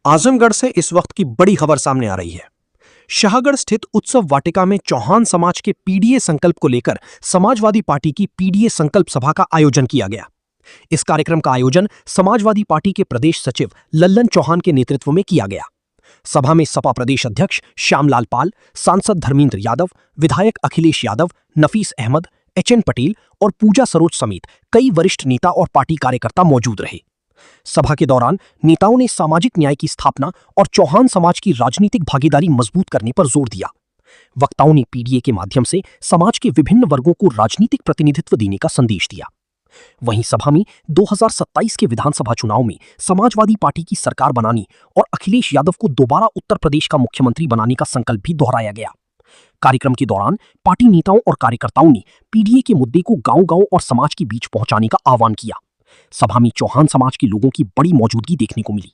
आजमगढ़ से इस वक्त की बड़ी खबर सामने आ रही है। शाहगढ़ स्थित उत्सव वाटिका में चौहान समाज के पीडीए संकल्प को लेकर समाजवादी पार्टी की पीडीए संकल्प सभा का आयोजन किया गया। इस कार्यक्रम का आयोजन समाजवादी पार्टी के प्रदेश सचिव लल्लन चौहान के नेतृत्व में किया गया। सभा में सपा प्रदेश अध्यक्ष श्यामलाल पाल, सांसद धर्मेंद्र यादव, विधायक अखिलेश यादव, नफीस अहमद, एचएन पटेल और पूजा सरोज समेत कई वरिष्ठ नेता और पार्टी कार्यकर्ता मौजूद रहे। सभा के दौरान नेताओं ने सामाजिक न्याय की स्थापना और चौहान समाज की राजनीतिक भागीदारी मजबूत करने पर जोर दिया। वक्ताओं ने पीडीए के माध्यम से समाज के विभिन्न वर्गों को राजनीतिक प्रतिनिधित्व देने का संदेश दिया। वहीं सभा में 2027 के विधानसभा चुनाव में समाजवादी पार्टी की सरकार बनाने और अखिलेश यादव को दोबारा उत्तर प्रदेश का मुख्यमंत्री बनाने का संकल्प भी दोहराया गया। कार्यक्रम के दौरान पार्टी नेताओं और कार्यकर्ताओं ने पीडीए के मुद्दे को गांव-गांव और समाज के बीच पहुंचाने का आह्वान किया। सभा में चौहान समाज के लोगों की बड़ी मौजूदगी देखने को मिली।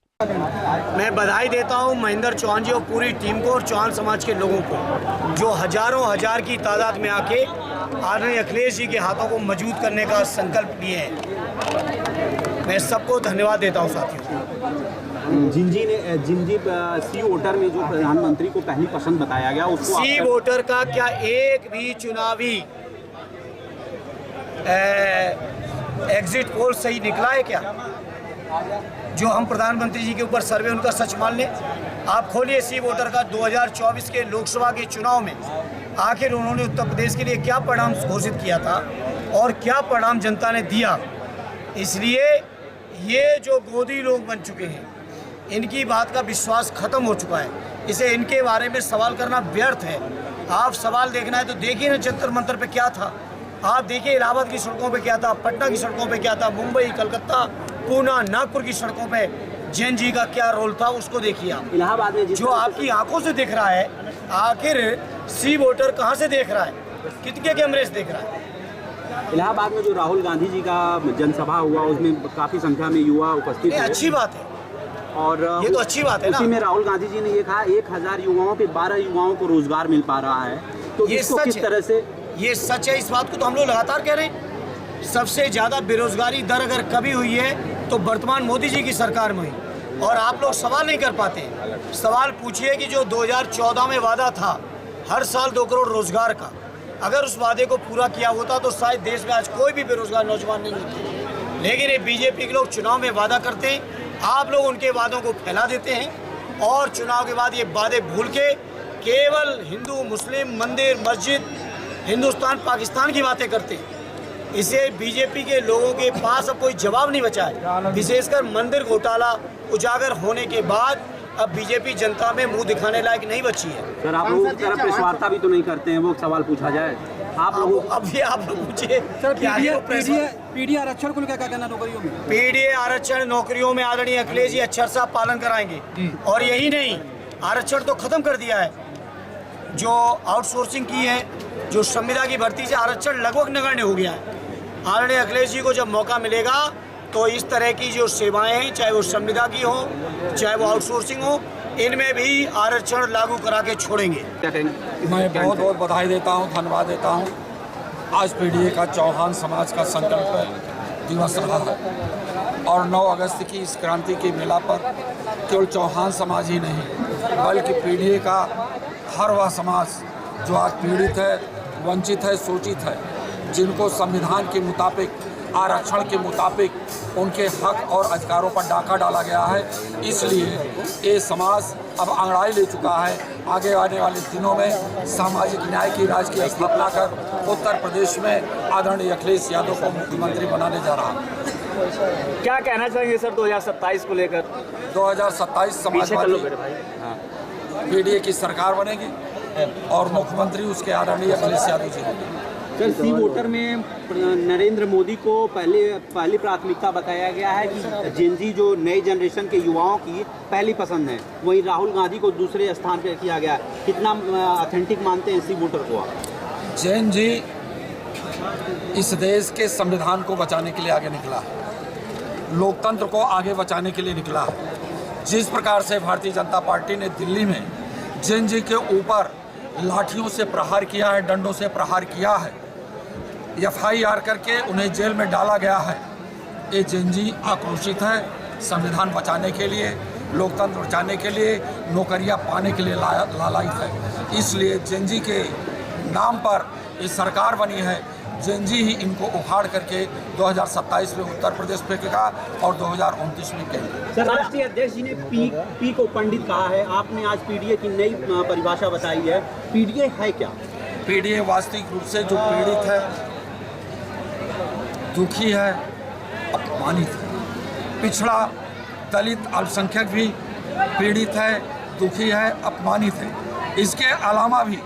मैं बधाई देता हूं महेंद्र चौहान जी और पूरी टीम को और चौहान समाज के लोगों को, जो हजारों हजार की तादाद में आके आदरणीय अखिलेश जी के हाथों को मजबूत करने का संकल्प लिए हैं। मैं सबको धन्यवाद देता हूं। साथियों, जिंजी सी वोटर में जो प्रधानमंत्री को पहली पसंद बताया गया, उसको सी वोटर का क्या एक भी चुनावी एग्जिट पोल सही निकला है क्या? जो हम प्रधानमंत्री जी के ऊपर सर्वे उनका सच मान लें। आप खोलिए सी वोटर का 2024 के लोकसभा के चुनाव में आखिर उन्होंने उत्तर प्रदेश के लिए क्या परिणाम घोषित किया था और क्या परिणाम जनता ने दिया। इसलिए ये जो गोदी लोग बन चुके हैं, इनकी बात का विश्वास खत्म हो चुका है। इसे इनके बारे में सवाल करना व्यर्थ है। आप सवाल देखना है तो देखिए ना, जंतर मंतर पे क्या था। आप देखिए इलाहाबाद की सड़कों पे क्या था, पटना की सड़कों पे क्या था, मुंबई, कलकत्ता, पूना, नागपुर की सड़कों पे जैन जी का क्या रोल था, उसको देखिए आप। इलाहाबाद में जो आपकी आंखों से दिख रहा है, आखिर सी वोटर कहाँ से देख रहा है, कितने कैमरे से देख रहा है? इलाहाबाद में जो राहुल गांधी जी का जनसभा हुआ, उसमें काफी संख्या में युवा उपस्थित थे। अच्छी बात है और ये तो अच्छी बात है ना। उसी में राहुल गांधी जी ने ये कहा 1000 युवाओं पे 12 युवाओं को रोजगार मिल पा रहा है। तो ये इसको किस तरह से? ये सच है। इस बात को तो हम लोग लगातार कह रहे हैं। सबसे ज्यादा बेरोजगारी दर अगर कभी हुई है तो वर्तमान मोदी जी की सरकार में हुई, और आप लोग सवाल नहीं कर पाते। सवाल पूछिए कि जो 2014 में वादा था हर साल 2 करोड़ रोजगार का, अगर उस वादे को पूरा किया होता तो शायद देश में आज कोई भी बेरोजगार नौजवान नहीं होते। लेकिन ये बीजेपी के लोग चुनाव में वादा करते हैं, आप लोग उनके वादों को फैला देते हैं और चुनाव के बाद ये वादे भूल के केवल हिंदू, मुस्लिम, मंदिर, मस्जिद, हिंदुस्तान, पाकिस्तान की बातें करते हैं। इसे बीजेपी के लोगों के पास अब कोई जवाब नहीं बचा है। विशेषकर मंदिर घोटाला उजागर होने के बाद अब बीजेपी जनता में मुंह दिखाने लायक नहीं बची है। सर, आप लोगों की तरफ पेशवार्ता भी तो नहीं करते हैं, वो सवाल पूछा जाए आप लोगों। अब ये आप लोग पूछिए। पीडीए आरक्षण को क्या कहना नौकरियों में? पीडीए आरक्षण नौकरियों में आदरणीय अखिलेश जी अक्षर साहब पालन कराएंगे। और यही नहीं, आरक्षण तो खत्म कर दिया है। जो आउटसोर्सिंग की है, जो संविदा की भर्ती से आरक्षण लगभग नगण्य हो गया है। आदरणीय अखिलेश जी को जब मौका मिलेगा तो इस तरह की जो सेवाएं हैं, चाहे वो संविदा की हो, चाहे वो आउटसोर्सिंग हो, इनमें भी आरक्षण लागू करा के छोड़ेंगे। मैं बहुत बहुत बधाई देता हूं, धन्यवाद देता हूं। आज पीडीए का चौहान समाज का संकल्प दिवस रहा है और 9 अगस्त की इस क्रांति के मेला पर केवल चौहान समाज ही नहीं, बल्कि पीडीए का हर वह समाज जो आज पीड़ित है, वंचित है, शोषित है, जिनको संविधान के मुताबिक, आरक्षण के मुताबिक उनके हक और अधिकारों पर डाका डाला गया है। इसलिए ये समाज अब अंगड़ाई ले चुका है। आगे आने वाले दिनों में सामाजिक न्याय की राज की स्थापना कर उत्तर प्रदेश में आदरणीय अखिलेश यादव को मुख्यमंत्री बनाने जा रहा है। क्या कहना चाहेंगे सर 2027 को लेकर? 2027 समाजवादी पीडीए की सरकार बनेगी और मुख्यमंत्री उसके आदरणीय अखिलेश यादव जी होंगे। सर, सी वोटर में नरेंद्र मोदी को पहली प्राथमिकता बताया गया है कि जेनजी जो नई जनरेशन के युवाओं की पहली पसंद है, वहीं राहुल गांधी को दूसरे स्थान पर किया गया। कितना ऑथेंटिक मानते हैं सी वोटर को आप? जैन जी इस देश के संविधान को बचाने के लिए आगे निकला है, लोकतंत्र को आगे बचाने के लिए निकला है। जिस प्रकार से भारतीय जनता पार्टी ने दिल्ली में जैन जी के ऊपर लाठियों से प्रहार किया है, डंडों से प्रहार किया है, FIR करके उन्हें जेल में डाला गया है, ये जैन जी आक्रोशित है। संविधान बचाने के लिए लोकतंत्र बचाने के लिए, नौकरियां पाने के लिए लालायित है। इसलिए जेनजी के नाम पर ये सरकार बनी है। जेनजी ही इनको उखाड़ करके 2027 में उत्तर प्रदेश फेंकेगा और 2029 में केंद्र। सर, राष्ट्रीय अध्यक्ष जी ने पी को पंडित कहा है। आपने आज पीडीए की नई परिभाषा बताई है। पीडीए है क्या? पीडीए वास्तविक रूप से जो पीड़ित है, दुखी है, अपमानित है, पिछड़ा दलित अल्पसंख्यक भी पीड़ित है, दुखी है, अपमानित है। इसके अलावा भी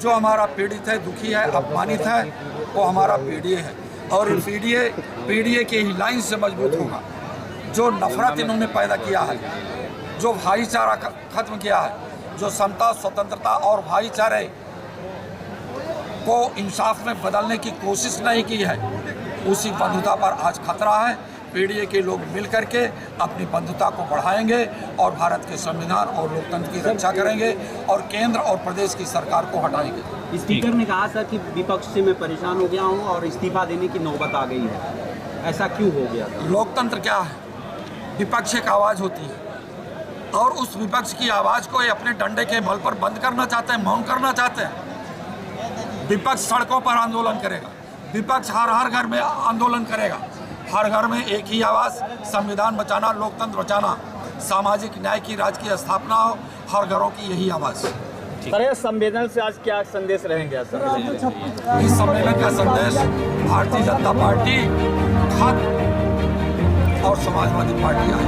जो हमारा पीड़ित है, दुखी है, अपमानित है, वो हमारा पीडीए है। और पीडीए के ही लाइन से मजबूत होगा। जो नफरत इन्होंने पैदा किया है, जो भाईचारा खत्म किया है, जो समता, स्वतंत्रता और भाईचारे को इंसाफ में बदलने की कोशिश नहीं की है, उसी बंधुता पर आज खतरा है। पीडीए के लोग मिल करके अपनी बंधुता को बढ़ाएंगे और भारत के संविधान और लोकतंत्र की रक्षा करेंगे और केंद्र और प्रदेश की सरकार को हटाएंगे। स्पीकर ने कहा सर कि विपक्ष से मैं परेशान हो गया हूं और इस्तीफा देने की नौबत आ गई है। ऐसा क्यों हो गया था? लोकतंत्र क्या है? विपक्ष एक आवाज़ होती है और उस विपक्ष की आवाज़ को ये अपने डंडे के बल पर बंद करना चाहते हैं, मौन करना चाहते हैं। विपक्ष सड़कों पर आंदोलन करेगा, विपक्ष हर घर में आंदोलन करेगा। हर घर में एक ही आवाज़, संविधान बचाना, लोकतंत्र बचाना, सामाजिक न्याय की राज्य की स्थापना हो, हर घरों की यही आवाज़। सर, इस सम्मेलन से आज क्या संदेश रहेंगे सर? इस सम्मेलन का संदेश भारतीय जनता पार्टी, खत और समाजवादी पार्टी आई।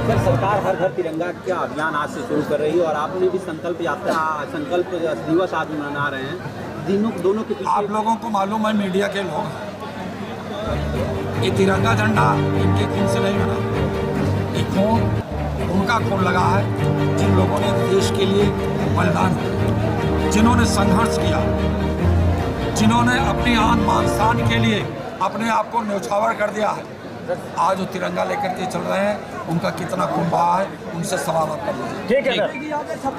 सर, सरकार हर घर तिरंगा का अभियान आज से शुरू कर रही है और आपने भी संकल्प दिवस आज मना रहे हैं। दोनों के पीछे आप लोगों को मालूम है, मीडिया के लोग, ये तिरंगा झंडा इनके खून से नहीं बना। ये खून उनका खून लगा है जिन लोगों ने देश के लिए बलिदान दिया, जिन्होंने संघर्ष किया, जिन्होंने अपनी आन मान शान के लिए अपने आप को न्यौछावर कर दिया है। आज वो तिरंगा लेकर के चल रहे हैं, उनका कितना खून बहा है, उनसे सवाल आप कर लीजिए। ठीक है सर।